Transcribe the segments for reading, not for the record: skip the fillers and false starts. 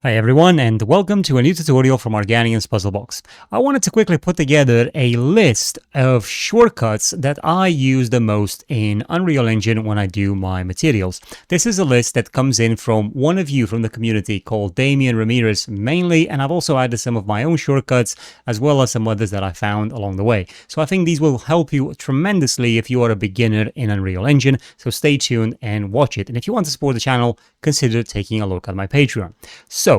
Hi everyone, and welcome to a new tutorial from Organian's Puzzlebox. I wanted to quickly put together a list of shortcuts that I use the most in Unreal Engine when I do my materials. This is a list that comes in from one of you from the community called Damian Ramirez mainly, and I've also added some of my own shortcuts as well as some others that I found along the way. So I think these will help you tremendously if you are a beginner in Unreal Engine, so stay tuned and watch it. And if you want to support the channel, consider taking a look at my Patreon. So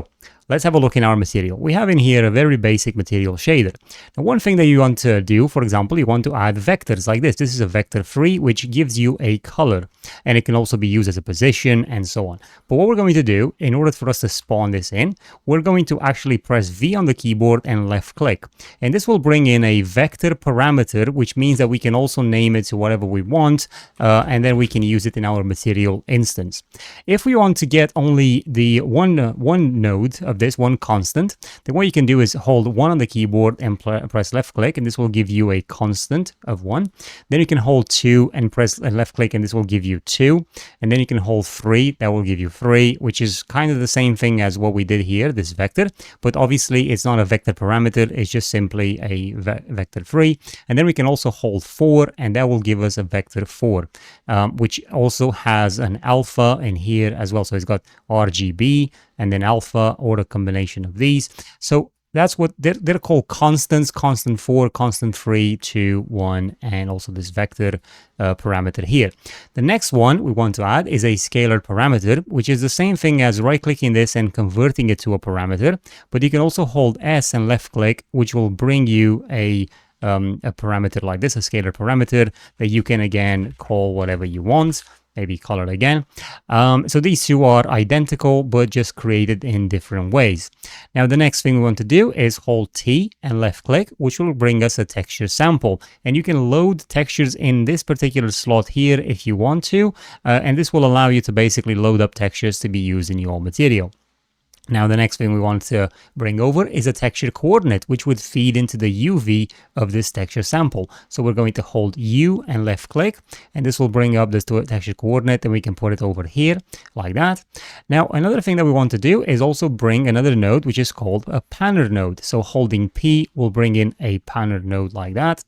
let's have a look in our material. We have in here a very basic material shader. Now, one thing that you want to do, for example, you want to add vectors like this. This is a vector 3, which gives you a color, and it can also be used as a position and so on. But what we're going to do, in order for us to spawn this in, we're going to actually press V on the keyboard and left click. And this will bring in a vector parameter, which means that we can also name it to whatever we want, and then we can use it in our material instance. If we want to get only the one node of this, one constant, then what you can do is hold 1 on the keyboard and press left click, and this will give you a constant of 1. Then you can hold 2 and press left click, and this will give you 2. And then you can hold 3, that will give you 3, which is kind of the same thing as what we did here, this vector, but obviously it's not a vector parameter, it's just simply a vector 3. And then we can also hold 4, and that will give us a vector 4, which also has an alpha in here as well. So it's got RGB and then alpha, or a combination of these. So that's what they're called constants: constant 4, constant 3, 2, 1, and also this vector parameter here. The next one we want to add is a scalar parameter, which is the same thing as right-clicking this and converting it to a parameter. But you can also hold S and left-click, which will bring you a parameter like this, a scalar parameter that you can again call whatever you want. Maybe color again. So these two are identical, but just created in different ways. Now, the next thing we want to do is hold T and left click, which will bring us a texture sample. And you can load textures in this particular slot here if you want to. And this will allow you to basically load up textures to be used in your material. Now, the next thing we want to bring over is a texture coordinate, which would feed into the UV of this texture sample. So we're going to hold U and left click, and this will bring up this texture coordinate, and we can put it over here like that. Now, another thing that we want to do is also bring another node, which is called a panner node. So holding P will bring in a panner node like that.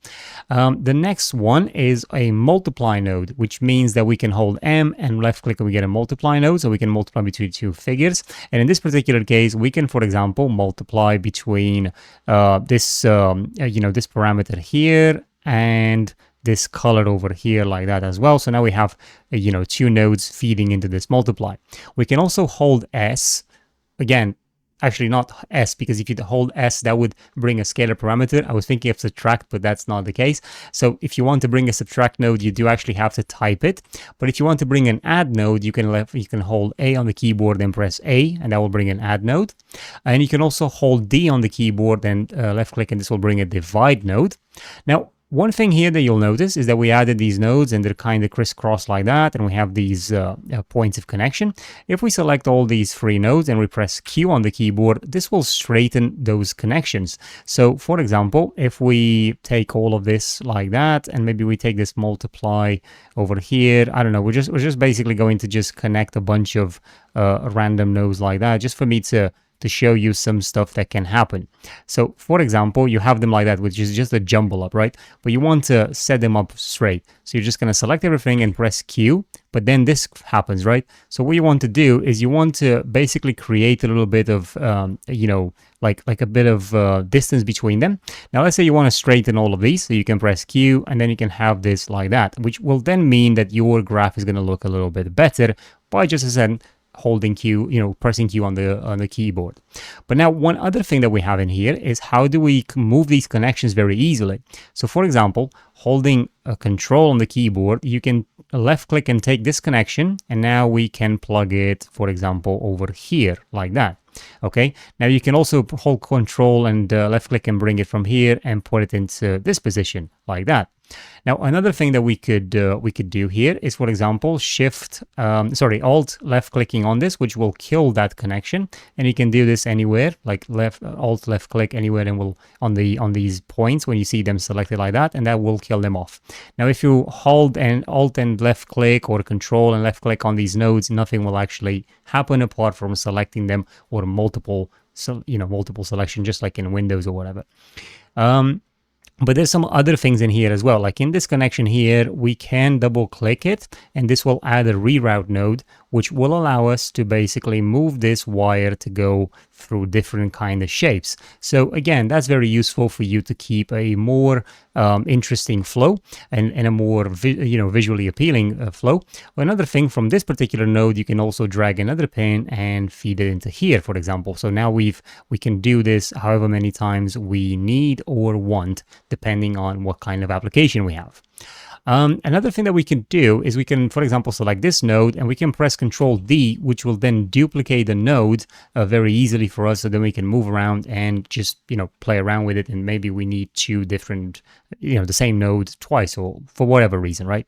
The next one is a multiply node, which means that we can hold M and left click and we get a multiply node. So we can multiply between two figures. And in this particular case, we can, for example, multiply between this parameter here and this color over here like that as well. So now we have, two nodes feeding into this multiply. We can also hold S, again, actually not S, because if you hold S, that would bring a scalar parameter. I was thinking of subtract, but that's not the case. So if you want to bring a subtract node, you do actually have to type it. But if you want to bring an add node, you can hold A on the keyboard and press A, and that will bring an add node. And you can also hold D on the keyboard and left click, and this will bring a divide node. Now, one thing here that you'll notice is that we added these nodes and they're kind of crisscross like that, and we have these points of connection. If we select all these 3 nodes and we press Q on the keyboard, this will straighten those connections. So for example, if we take all of this like that, and maybe we take this multiply over here, I don't know, we're just basically going to just connect a bunch of random nodes like that, just for me to show you some stuff that can happen. So for example, you have them like that, which is just a jumble up, right? But you want to set them up straight. So you're just going to select everything and press Q, but then this happens, right? So what you want to do is you want to basically create a little bit of, like a bit of distance between them. Now, let's say you want to straighten all of these, so you can press Q, and then you can have this like that, which will then mean that your graph is going to look a little bit better by just as an holding Q, pressing Q on the keyboard. But now, one other thing that we have in here is how do we move these connections very easily. So for example, holding a Ctrl on the keyboard, you can left click and take this connection, and now we can plug it, for example, over here like that. Okay, now you can also hold Ctrl and left click and bring it from here and put it into this position like that. Now, another thing that we could do here is, for example, Alt left clicking on this, which will kill that connection, and you can do this anywhere, like Alt left click anywhere, and will on these points when you see them selected like that, and that will kill them off. Now, if you hold and Alt and left click or Control and left click on these nodes, nothing will actually happen apart from selecting them or multiple selection, just like in Windows or whatever. But there's some other things in here as well. Like in this connection here, we can double click it, and this will add a reroute node, which will allow us to basically move this wire to go through different kind of shapes. So again, that's very useful for you to keep a more interesting flow and a more visually appealing flow. Another thing, from this particular node, you can also drag another pin and feed it into here, for example. So now we can do this however many times we need or want, depending on what kind of application we have. Another thing that we can do is we can, for example, select this node, and we can press Ctrl D, which will then duplicate the node very easily for us. So then we can move around and just, play around with it. And maybe we need two different, the same node twice, or for whatever reason, right?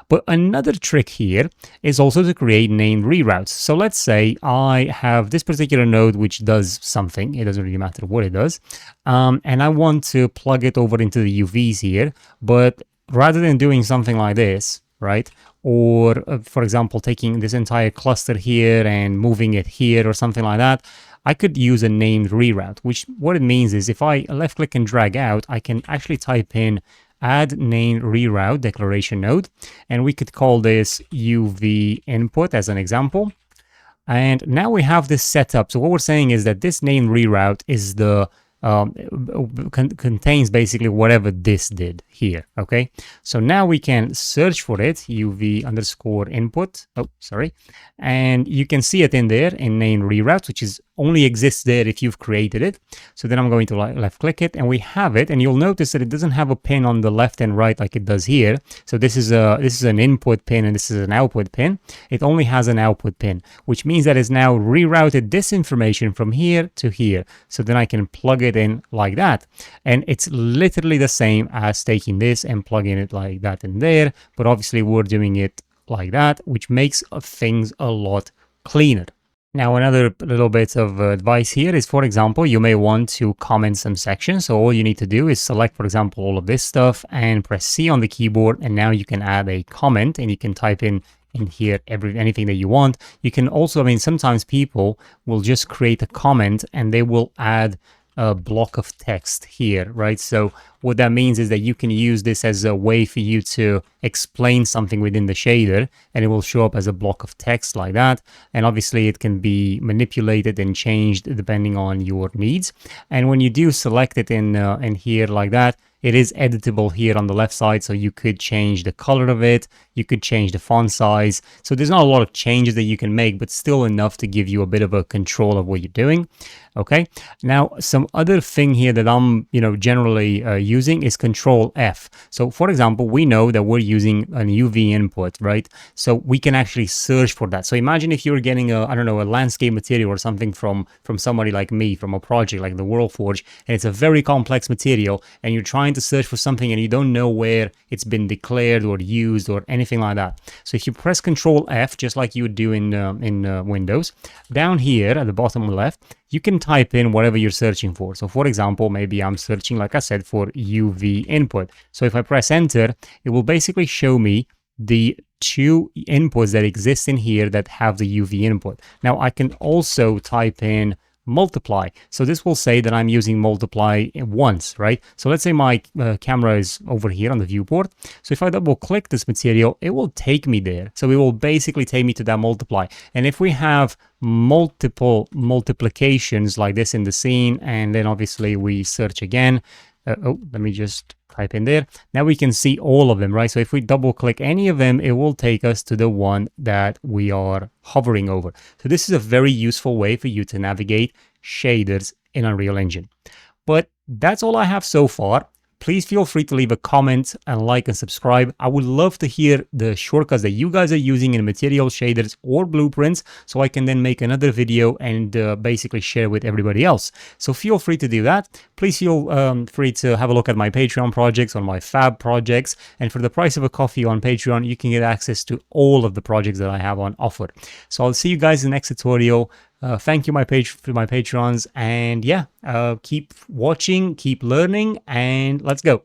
But another trick here is also to create named reroutes. So let's say I have this particular node which does something. It doesn't really matter what it does. And I want to plug it over into the UVs here, but rather than doing something like this, right? Or, for example, taking this entire cluster here and moving it here or something like that, I could use a named reroute, which what it means is if I left click and drag out, I can actually type in add named reroute declaration node, and we could call this UV input as an example. And now we have this set up. So what we're saying is that this named reroute is the contains basically whatever this did here. Okay, so now we can search for it, UV underscore input. Oh, sorry. And you can see it in there in named reroutes, which is only exists there if you've created it. So then I'm going to left click it, and we have it, and you'll notice that it doesn't have a pin on the left and right like it does here. So this is an input pin and this is an output pin. It only has an output pin, which means that it's now rerouted this information from here to here. So then I can plug it in like that, and it's literally the same as taking this and plugging it like that in there, but obviously we're doing it like that, which makes things a lot cleaner. Now, another little bit of advice here is, for example, you may want to comment some sections. So all you need to do is select, for example, all of this stuff and press C on the keyboard. And now you can add a comment, and you can type in here anything that you want. You can also, sometimes people will just create a comment and they will add a block of text here, right? So what that means is that you can use this as a way for you to explain something within the shader, and it will show up as a block of text like that. And obviously it can be manipulated and changed depending on your needs. And when you do select it in here like that, it is editable here on the left side, so you could change the color of it, you could change the font size. So there's not a lot of changes that you can make, but still enough to give you a bit of a control of what you're doing. Okay, now some other thing here that I'm generally using is Ctrl F. So for example, we know that we're using an UV input, right? So we can actually search for that. So imagine if you're getting a landscape material or something from somebody like me, from a project like the WorldForge, and it's a very complex material, and you're trying to search for something and you don't know where it's been declared or used or anything like that. So if you press Ctrl F, just like you would do in Windows, down here at the bottom left, you can type in whatever you're searching for. So for example, maybe I'm searching, like I said, for UV input. So if I press enter, it will basically show me the two inputs that exist in here that have the UV input. Now I can also type in multiply. So this will say that I'm using multiply once, right? So let's say my camera is over here on the viewport. So if I double click this material, it will take me there. So it will basically take me to that multiply. And if we have multiple multiplications like this in the scene, and then obviously we search again, let me just type in there. Now we can see all of them, right? So if we double click any of them, it will take us to the one that we are hovering over. So this is a very useful way for you to navigate shaders in Unreal Engine. But that's all I have so far. Please feel free to leave a comment and like and subscribe. I would love to hear the shortcuts that you guys are using in material shaders or blueprints, so I can then make another video and basically share with everybody else. So feel free to do that. Please feel free to have a look at my Patreon projects, on my fab projects, and for the price of a coffee on Patreon, you can get access to all of the projects that I have on offer. So I'll see you guys in the next tutorial. Thank you, my patrons, and yeah, keep watching, keep learning, and let's go.